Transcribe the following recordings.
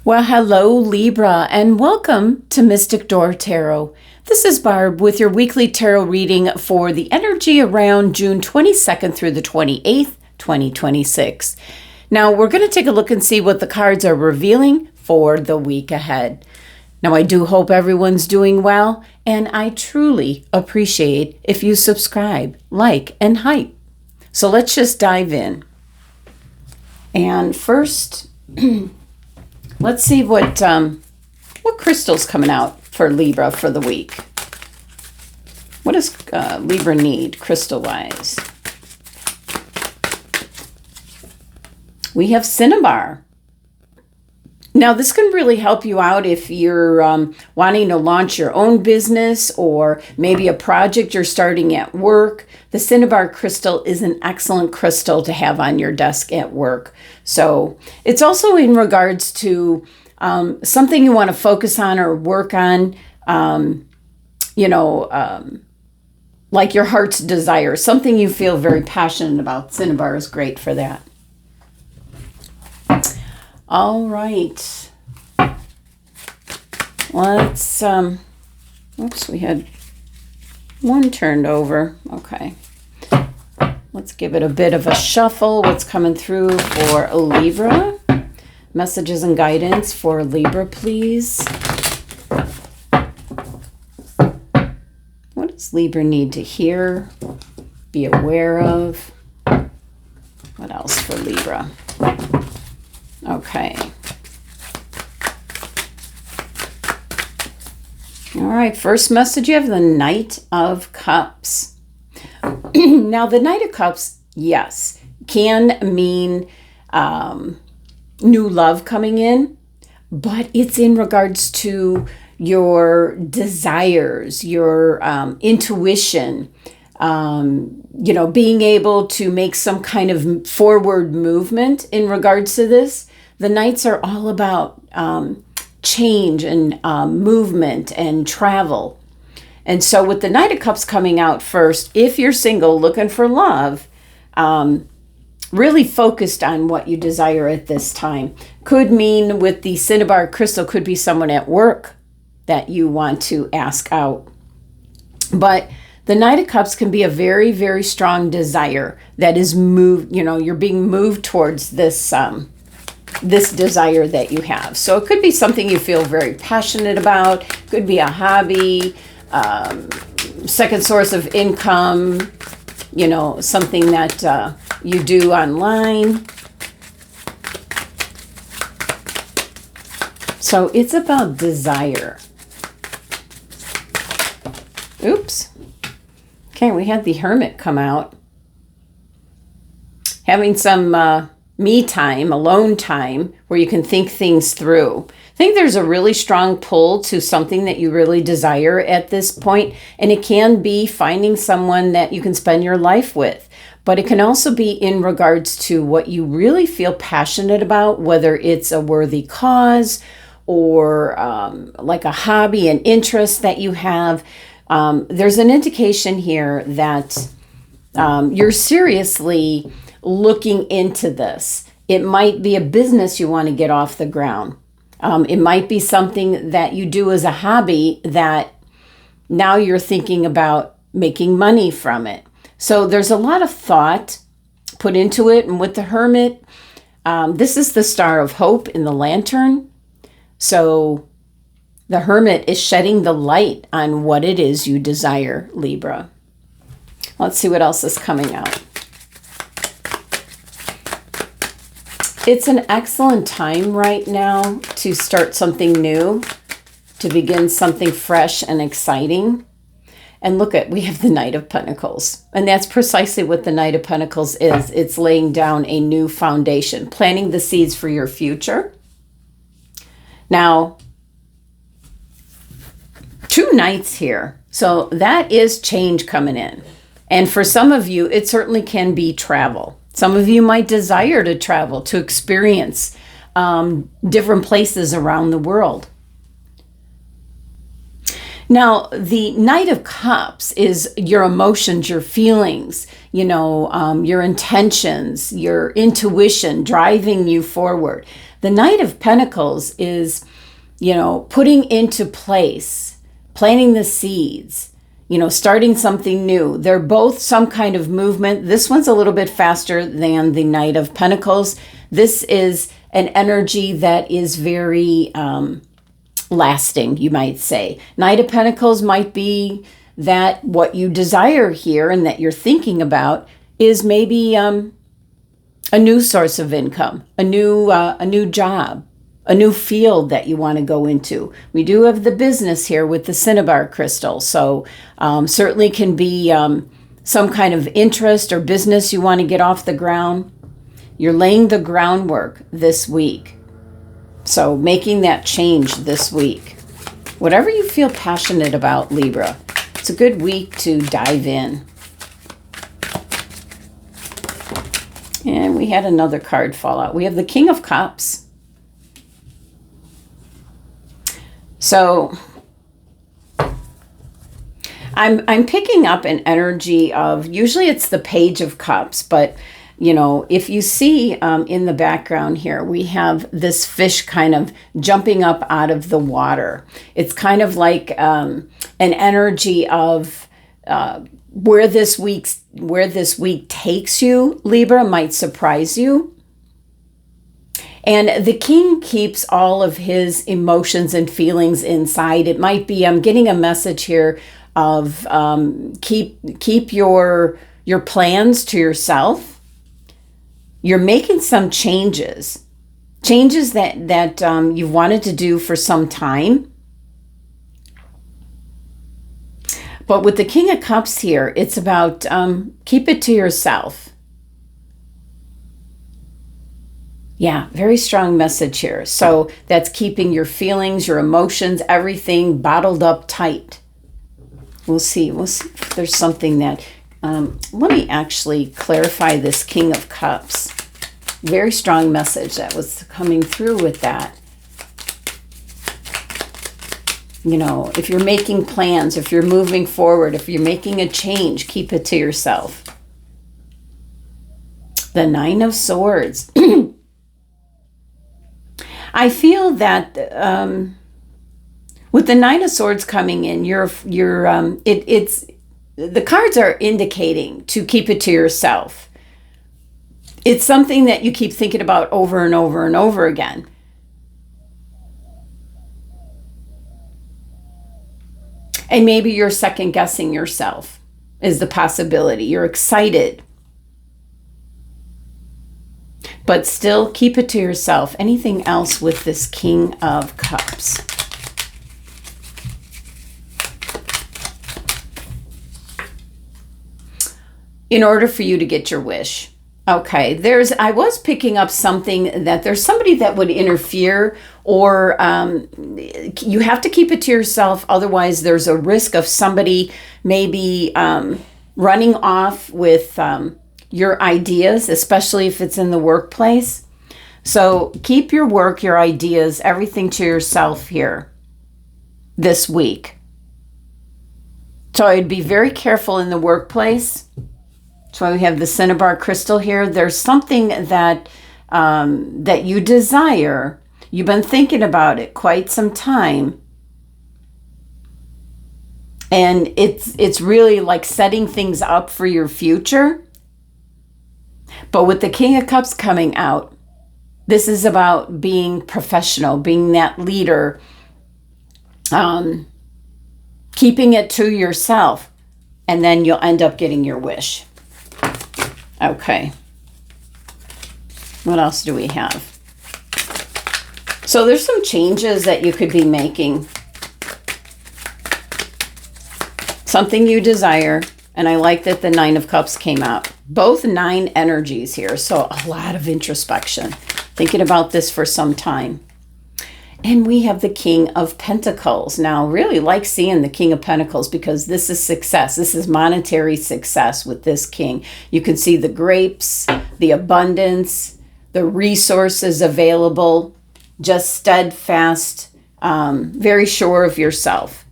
Well, hello, Libra, and welcome to Mystic Door Tarot. This is Barb with your weekly tarot reading for the energy around June 22nd through the 28th, 2026. Now, we're going to take a look and see what the cards are revealing for the week ahead. Now, I do hope everyone's doing well, and I truly appreciate if you subscribe, like, and hype. So let's just dive in. And first, let's see what crystal's coming out for Libra for the week. What does Libra need crystal-wise? We have Cinnabar. Now, this can really help you out if you're wanting to launch your own business or maybe a project you're starting at work. The Cinnabar crystal is an excellent crystal to have on your desk at work. So it's also in regards to something you want to focus on or work on, like your heart's desire, something you feel very passionate about. Cinnabar is great for that. All right. Let's, oops, we had one turned over. Okay. Let's give it a bit of a shuffle. What's coming through for Libra? Messages and guidance for Libra, please. What does Libra need to hear, be aware of? What else for Libra? Okay. All right, first message, you have the Knight of Cups. Now, the Knight of Cups, yes, can mean new love coming in, but it's in regards to your desires, your intuition, being able to make some kind of forward movement in regards to this. The Knights are all about change and movement and travel. And so with the Knight of Cups coming out first, if you're single looking for love, really focused on what you desire at this time. Could mean with the Cinnabar crystal, could be someone at work that you want to ask out. But the Knight of Cups can be a very, very strong desire that is moved, you're being moved towards this this desire that you have. So it could be something you feel very passionate about, could be a hobby, second source of income, something that you do online. So it's about desire. Oops. Okay, we had the Hermit come out. Having some me time, alone time, where you can think things through. I think there's a really strong pull to something that you really desire at this point, and it can be finding someone that you can spend your life with. But it can also be in regards to what you really feel passionate about, whether it's a worthy cause or like a hobby, an interest that you have. There's an indication here that you're seriously looking into this. It might be a business you want to get off the ground. It might be something that you do as a hobby that now you're thinking about making money from it. So there's a lot of thought put into it. And with the Hermit, this is the Star of Hope in the Lantern. So the Hermit is shedding the light on what it is you desire, Libra. Let's see what else is coming out. It's an excellent time right now to start something new, to begin something fresh and exciting. And look we have the Knight of Pentacles. And that's precisely what the Knight of Pentacles is. It's laying down a new foundation, planting the seeds for your future. Now, two Knights here. So that is change coming in. And for some of you, it certainly can be travel. Some of you might desire to travel, to experience different places around the world. Now, the Knight of Cups is your emotions, your feelings, your intentions, your intuition driving you forward. The Knight of Pentacles is, putting into place, planting the seeds, starting something new. They're both some kind of movement. This one's a little bit faster than the Knight of Pentacles. This is an energy that is very lasting, you might say. Knight of Pentacles might be that what you desire here and that you're thinking about is maybe a new source of income, a new job, a new field that you want to go into. We do have the business here with the cinnabar crystal, so certainly can be some kind of interest or business you want to get off the ground. You're laying the groundwork this week, so making that change this week. Whatever you feel passionate about, Libra, it's a good week to dive in. And we had another card fall out. We have the King of Cups. So I'm picking up an energy of, usually it's the Page of Cups, but if you see in the background here, we have this fish kind of jumping up out of the water. It's kind of like an energy of where this week takes you, Libra, might surprise you. And the king keeps all of his emotions and feelings inside. It might be, I'm getting a message here of keep your plans to yourself. You're making some changes that you've wanted to do for some time. But with the King of Cups here, it's about keep it to yourself. Yeah, very strong message here. So that's keeping your feelings, your emotions, everything bottled up tight. We'll see if there's something that... let me actually clarify this King of Cups. Very strong message that was coming through with that. If you're making plans, if you're moving forward, if you're making a change, keep it to yourself. The Nine of Swords. I feel that with the Nine of Swords coming in, it's the cards are indicating to keep it to yourself. It's something that you keep thinking about over and over and over again. And maybe you're second guessing yourself is the possibility. You're excited, but still keep it to yourself. Anything else with this King of Cups? In order for you to get your wish. Okay, I was picking up something that there's somebody that would interfere, or you have to keep it to yourself. Otherwise, there's a risk of somebody maybe running off with your ideas, especially if it's in the workplace. So keep your work, your ideas, everything to yourself here this week. So I'd be very careful in the workplace. That's why we have the cinnabar crystal here. There's something that that you desire. You've been thinking about it quite some time. And it's really like setting things up for your future. But with the King of Cups coming out, this is about being professional, being that leader, keeping it to yourself, and then you'll end up getting your wish. Okay. What else do we have? So there's some changes that you could be making. Something you desire. And I like that the Nine of Cups came out. Both 9 energies here. So a lot of introspection. Thinking about this for some time. And we have the King of Pentacles. Now, really like seeing the King of Pentacles because this is success. This is monetary success with this king. You can see the grapes, the abundance, the resources available, just steadfast, very sure of yourself.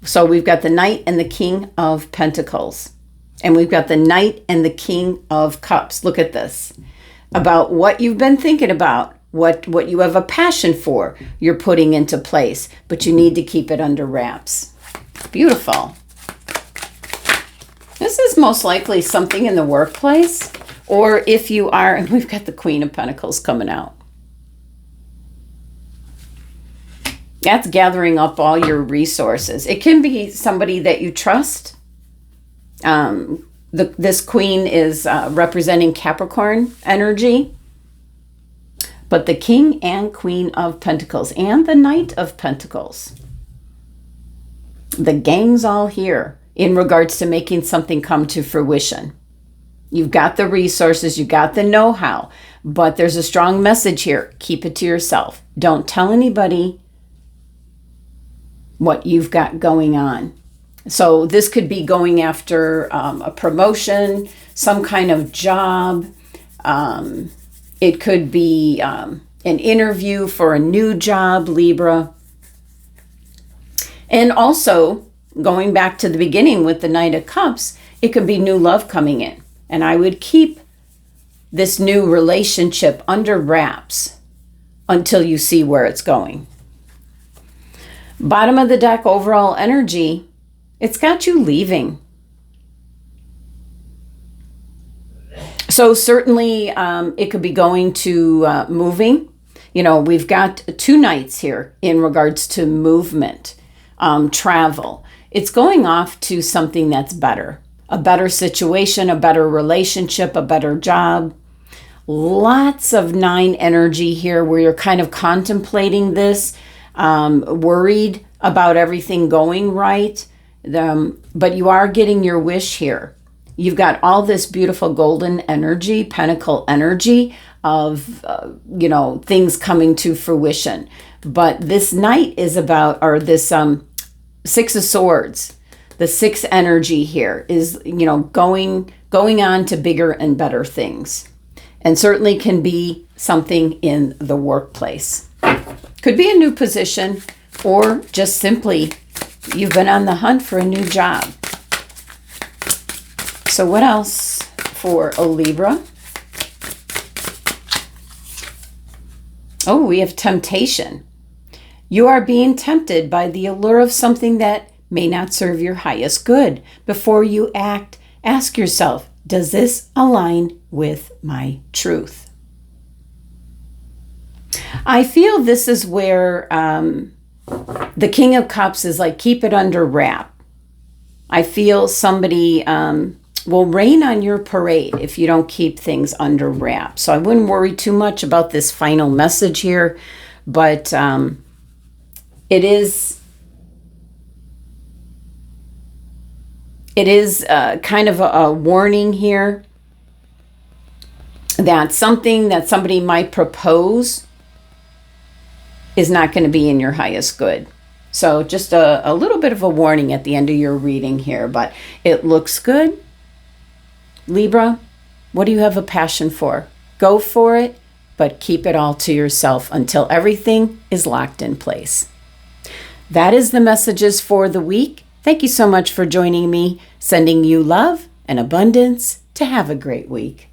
So we've got the Knight and the King of Pentacles. And we've got the Knight and the King of Cups. Look at this. About what you've been thinking about. what you have a passion for, you're putting into place, but you need to keep it under wraps. Beautiful. This is most likely something in the workplace, or if you are, and we've got the Queen of Pentacles coming out. That's gathering up all your resources. It can be somebody that you trust. This Queen is representing Capricorn energy. But the King and Queen of Pentacles and the Knight of Pentacles. The gang's all here in regards to making something come to fruition. You've got the resources, you got the know-how, but there's a strong message here. Keep it to yourself. Don't tell anybody what you've got going on. So this could be going after a promotion, some kind of job. It could be an interview for a new job, Libra. And also, going back to the beginning with the Knight of Cups, it could be new love coming in. And I would keep this new relationship under wraps until you see where it's going. Bottom of the deck, overall energy, it's got you leaving. So certainly it could be going to moving. You know, we've got 2 nights here in regards to movement, travel. It's going off to something that's better. A better situation, a better relationship, a better job. Lots of 9 energy here where you're kind of contemplating this, worried about everything going right. But you are getting your wish here. You've got all this beautiful golden energy, pentacle energy of, things coming to fruition. But this Knight is about, or this 6 of Swords, the 6 energy here is, going on to bigger and better things. And certainly can be something in the workplace. Could be a new position, or just simply you've been on the hunt for a new job. So what else for a Libra? Oh, we have temptation. You are being tempted by the allure of something that may not serve your highest good. Before you act, ask yourself, does this align with my truth? I feel this is where the King of Cups is like, keep it under wrap. I feel somebody will rain on your parade if you don't keep things under wrap. So I wouldn't worry too much about this final message here, but it is kind of a warning here that something that somebody might propose is not going to be in your highest good. So just a little bit of a warning at the end of your reading here, but it looks good. Libra, what do you have a passion for? Go for it, but keep it all to yourself until everything is locked in place. That is the messages for the week. Thank you so much for joining me, sending you love and abundance to have a great week.